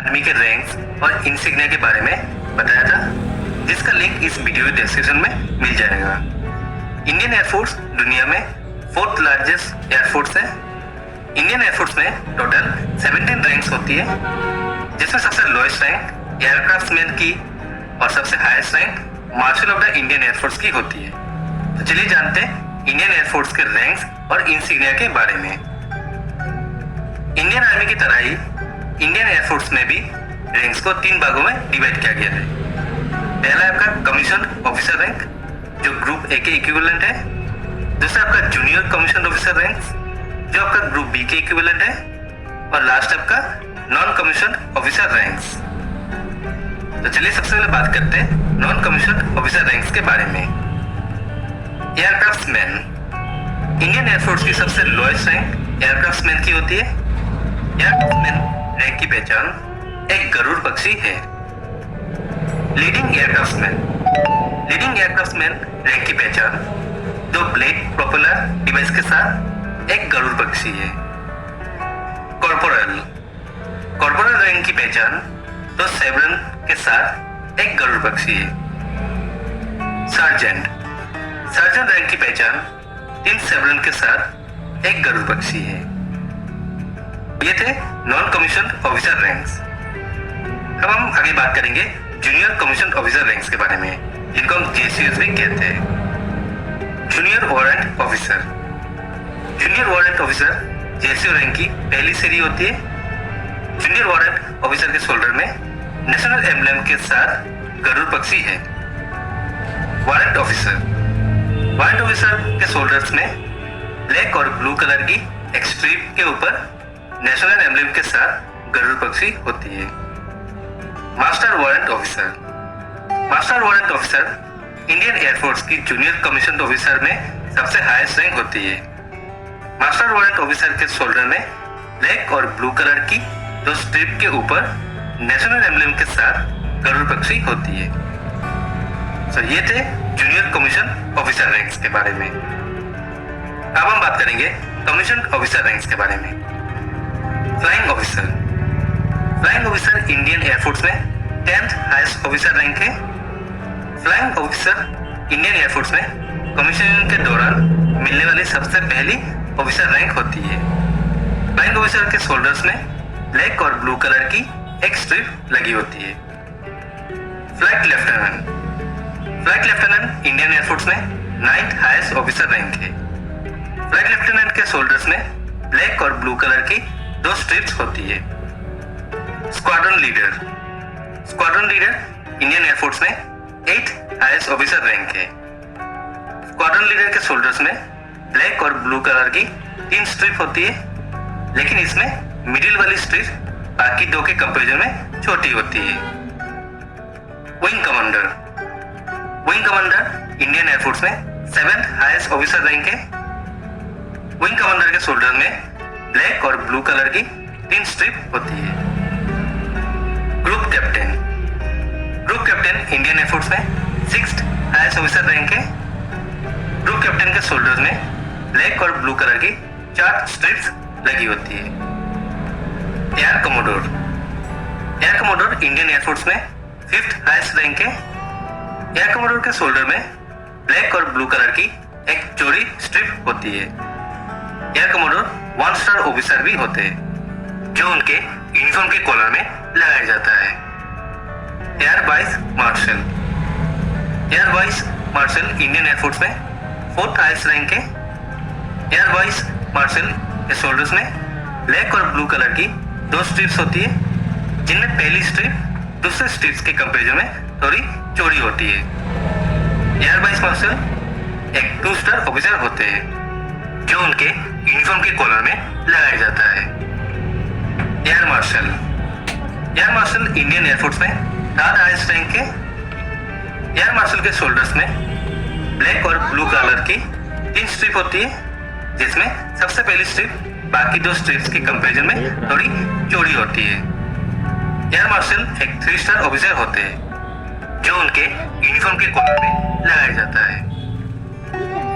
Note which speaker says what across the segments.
Speaker 1: Army के ranks और insignia के बारे में बताया था, जिसका लिंक इस वीडियो डिस्क्रिप्शन में मिल जाएगा। इंडियन एयरफोर्स दुनिया में 4th लार्जेस्ट एयरफोर्स है। इंडियन एयरफोर्स में टोटल 17 रैंक्स होती है, जिसमें सबसे लोएस्ट रैंक एयरक्राफ्ट्समैन की और सबसे highest rank martial of the Indian air force की होती है। तो चलिए जानते हैं इंडियन एयरफोर्स के रैंक्स और इंसिग्निया के बारे में। इंडियन आर्मी की तरह ही इंडियन एयरफोर्स में भी रैंक्स को 3 भागों में डिवाइड किया गया है। पहला आपका कमीशन ऑफिसर रैंक, जो ग्रुप ए के इक्विवेलेंट है। दूसरा आपका जूनियर कमीशन ऑफिसर रैंक, जो आपका ग्रुप बी के इक्विवेलेंट है। और लास्ट आपका नॉन कमीशन ऑफिसर रैंक्स। तो चलिए सबसे पहले बात करते हैं नॉन कमीशन ऑफिसर रैंक्स के बारे में। एयरक्राफ्ट्समैन, इंडियन एयरफोर्स की सबसे लोएस्ट रैंक एयरक्राफ्ट्समैन की होती है। एयरक्राफ्ट्समैन रैंक की पहचान एक गरुड़ पक्षी है। Leading aircraftsman, leading aircraftsman rank की पहचान 2 ब्लेड प्रोपेलर डिवाइस के साथ एक गरुड़ पक्षी है। कॉर्पोरल, कॉर्पोरल रैंक की पहचान 2 सेवरन के साथ एक गरुड़ पक्षी है। सर्जेंट, सर्जेंट रैंक की पहचान 3 सेवरन के साथ एक गरुड़ पक्षी है। ये थे नॉन कमीशन ऑफिसर रैंक्स। अब हम आगे बात करेंगे जूनियर कमीशन ऑफिसर रैंक्स के बारे में, जिनको हम JCOs भी कहते हैं। Junior warrant officer, junior warrant officer JCO rank की पहली सीरी होती है। जूनियर वारंट ऑफिसर के शोल्डर में नेशनल एम्ब्लेम के साथ गरुड़ पक्षी है। वारंट ऑफिसर, वारंट ऑफिसर के शोल्डर्स में ब्लैक और ब्लू कलर की एक स्ट्रिप के ऊपर नेशनल एम्ब्लेम के साथ गरुड़ पक्षी होती है। Master warrant officer, master warrant officer Indian air force की जूनियर कमीशन ऑफिसर में सबसे हाईएस्ट रैंक होती है। मास्टर वारंट ऑफिसर के शोल्डर में ब्लैक और ब्लू कलर की 2 स्ट्रिप के ऊपर नेशनल एम्ब्लेम के साथ गरुड़ पक्षी होती है। तो ये थे जूनियर कमीशन ऑफिसर रैंक्स के बारे में। अब हम बात करेंगे कमीशन ऑफिसर रैंक्स के बारे में। Flying officer, flying officer Indian air force में 10th हाईएस्ट ऑफिसर रैंक है। फ्लाइंग ऑफिसर इंडियन एयरफोर्स में कमीशनिंग के दौरान मिलने वाली सबसे पहली ऑफिसर रैंक होती है। फ्लाइंग ऑफिसर के शोल्डर्स में ब्लैक और ब्लू कलर की एक स्ट्रिप लगी होती है। Flight lieutenant, flight lieutenant Indian air force में 9th हाईएस्ट ऑफिसर रैंक है। फ्लाइट लेफ्टिनेंट के शोल्डर्स में ब्लैक और ब्लू कलर की 2 स्ट्रिप्स होती है। Squadron leader, squadron leader Indian air force में 8th हाईएस्ट ऑफिसर रैंक है। स्क्वाड्रन लीडर के शोल्डर्स में ब्लैक और ब्लू कलर की 3 स्ट्रिप होती है, लेकिन इसमें मिडिल वाली स्ट्रिप बाकी 2 के कंपैरिजन में छोटी होती है। Wing commander, wing commander Indian air force में 7th हाईएस्ट ऑफिसर रैंक है। विंग कमांडर के शोल्डर में ब्लैक और ब्लू कलर की 3 स्ट्रिप होती है। Group captain, group captain Indian air force में 6th हाईएस्ट ऑफिसर रैंक है। ग्रुप कैप्टन के शोल्डर्स में ब्लैक और ब्लू कलर की 4 स्ट्रिप्स लगी होती है। Air commodore, air commodore Indian air force में 5th हाईएस्ट रैंक है। एयर कमोडोर के शोल्डर में ब्लैक और ब्लू कलर की एक चौड़ी स्ट्रिप होती है। एयर कमोडोर 1 स्टार ऑफिसर भी होते हैं, जो उनके यूनिफॉर्म के कॉलर में लगाया जाता है। Air vice marshal, air vice marshal Indian air force में 4th हाईएस्ट रैंक है। एयर वाइस मार्शल के शोल्डर्स में ब्लैक और ब्लू कलर की 2 स्ट्रिप्स होती है, जिनमें पहली स्ट्रिप दूसरे स्ट्रिप्स के कंपैरिजन में थोड़ी चौड़ी होती है। एयर वाइस मार्शल एक 2 स्टार ऑफिसर होते हैं, जो उनके यूनिफॉर्म के कॉलर में लगाया जाता है। Air marshal, air marshal Indian air force में 3rd हाईएस्ट रैंक है। एयर मार्शल के शोल्डर्स में ब्लैक और ब्लू कलर की 3 स्ट्रिप होती है, जिसमें सबसे पहली स्ट्रिप बाकी 2 स्ट्रिप्स के कंपैरिजन में थोड़ी चौड़ी होती है। एयर मार्शल एक 3 स्टार ऑफिसर होते हैं, जो उनके यूनिफॉर्म के कॉलर में लगाया जाता है।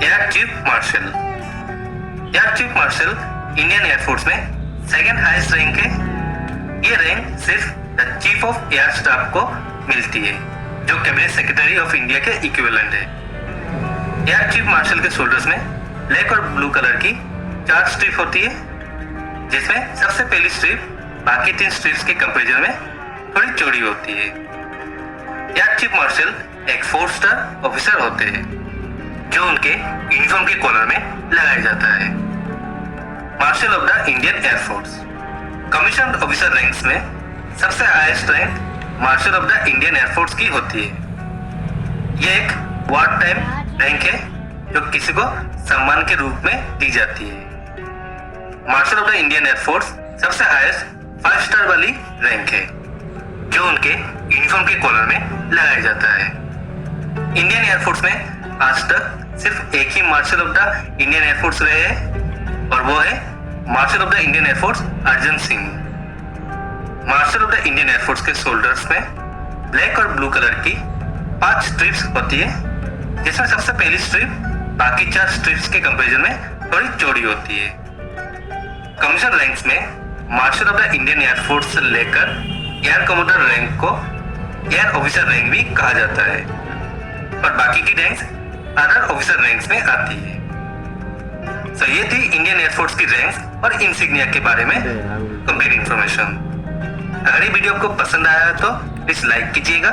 Speaker 1: Air chief marshal, air chief marshal Indian air force में 2nd हाईएस्ट रैंक है। ये रैंक सिर्फ the chief of air staff को मिलती है, जो कैबिनेट सेक्रेटरी ऑफ इंडिया के इक्विवेलेंट है। एयर चीफ मार्शल के शोल्डर्स में ब्लैक और ब्लू कलर की 4 स्ट्रिप होती है, जिसमें सबसे पहली स्ट्रिप बाकी 3 स्ट्रिप्स के कंपैरिजन में थोड़ी चौड़ी होती है। एयर चीफ मार्शल एक 4 स्टार ऑफिसर होते हैं, जो उनके यूनिफॉर्म के कॉलर में लगाया जाता है। Marshal of the Indian air force commission officer ranks में सबसे highest rank martial of the Indian air force की होती है। यह एक वार टाइम रैंक है जो किसी को सम्मान के रूप में दी जाती है। Marshal of the Indian air force सबसे हाईएस्ट 5 स्टार वाली रैंक है, जो उनके यूनिफॉर्म के कॉलर में लगाया जाता है। इंडियन एयरफोर्स में आज तक सिर्फ एक ही marshal of the Indian Air Force रहे हैं, और वो है marshal of the Indian Air Force Arjan Singh. Marshal of the Indian Air Force के शोल्डर्स में ब्लैक और ब्लू कलर की 5 स्ट्रिप्स होती है, जिसमें सबसे पहली स्ट्रिप बाकी 4 स्ट्रिप्स के कंपैरिजन में थोड़ी चौड़ी होती है। कमीशन रैंक्स में martial of the Indian air force से लेकर एयर कमांडर रैंक को एयर ऑफिसर रैंक भी कहा जाता है, और बाकी की रैंक्स अदर ऑफिसर रैंक्स में आती है। सो ये थी इंडियन एयरफोर्स की रैंक्स और इंसिग्निया के बारे में कंप्लीट इंफॉर्मेशन। अगर ये वीडियो आपको पसंद आया तो प्लीज लाइक कीजिएगा